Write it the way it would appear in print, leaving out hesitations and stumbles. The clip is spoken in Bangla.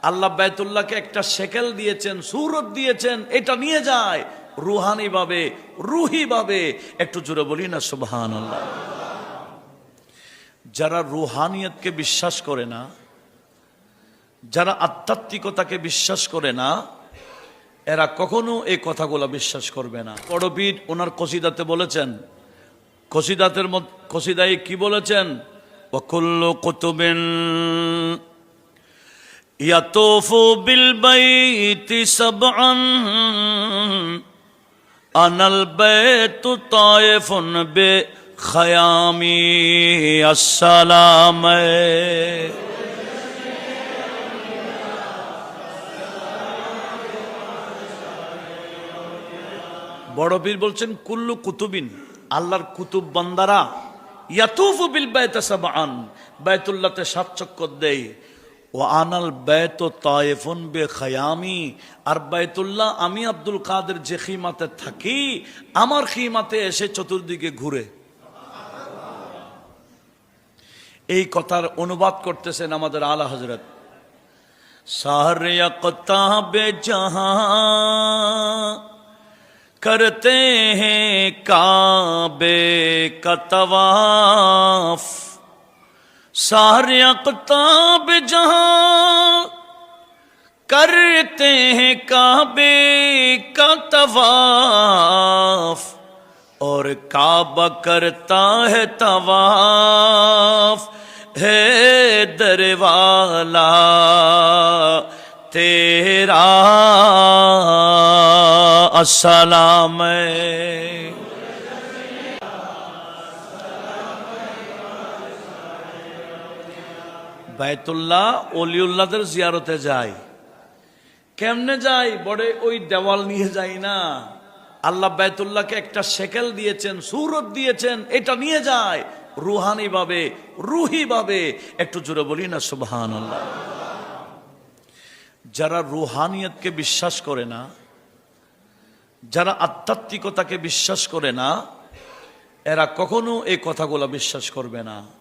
আল্লাহ বাইতুল্লাহকে একটা শেকেল দিয়েছেন, সূরত দিয়েছেন, এটা নিয়ে যায় রুহানি ভাবে, রুহি ভাবে। একটু জোরে বলি না সুবহানাল্লাহ। যারা রুহানিয়তকে বিশ্বাস করে না, যারা আধ্যাত্মিকতাকে বিশ্বাস করে না, এরা কখনো এই কথাগুলো বিশ্বাস করবে না। বড় পীর ওনার কসিদাতে বলেছেন, কসিদায় কি বলেছেন? ওয়াকুল্লু কুতুবিন ইয়াতুফু বিল বাইতি সাবআন আনাল বাইতু তায়েফুন বে খায়ামি আসসালাম। বড় পীর বলছেন কুল্লু কুতুবিন, আল্লাহর কুতুব বান্দারা ইয়াতুফু বিল বাইতি সাবআন, বাইতুল্লাহতে 7 চক্কর দেয়। ও আনাল বাইতু তায়েফুন বে খায়ামি, আর বাইতুল্লাহ আমি আব্দুল কাদের যে খিমাতে থাকি, আমার খিমাতে এসে চতুর্দিকে ঘুরে। এই কথার অনুবাদ করতেছেন আমাদের আলা হযরত। সাহরে ইয়াকতাবে জাহাঁ करते हैं काबे का तवाफ, सारे अक़ताब जहां करते हैं काबे का तवाफ, और काबा करता है तवाफ, है दरवाला तेरा अस्सलाम। বাইতুল্লাহ ওলিউল্লাহদের জিয়ারতে যায়। কেমনে যায়? বড়ে ওই দেওয়াল নিয়ে যায় না। আল্লাহ বাইতুল্লাহকে একটা শেকেল দিয়েছেন, সূরত দিয়েছেন, এটা নিয়ে যায় রুহানি ভাবে, রুহি ভাবে। একটু জোরে বলি না সুবহানাল্লাহ। যারা রুহানিয়তকে বিশ্বাস করে না, যারা আধ্যাত্মিকতাকে বিশ্বাস করে না, এরা কখনো এই কথাগুলো বিশ্বাস করবে না।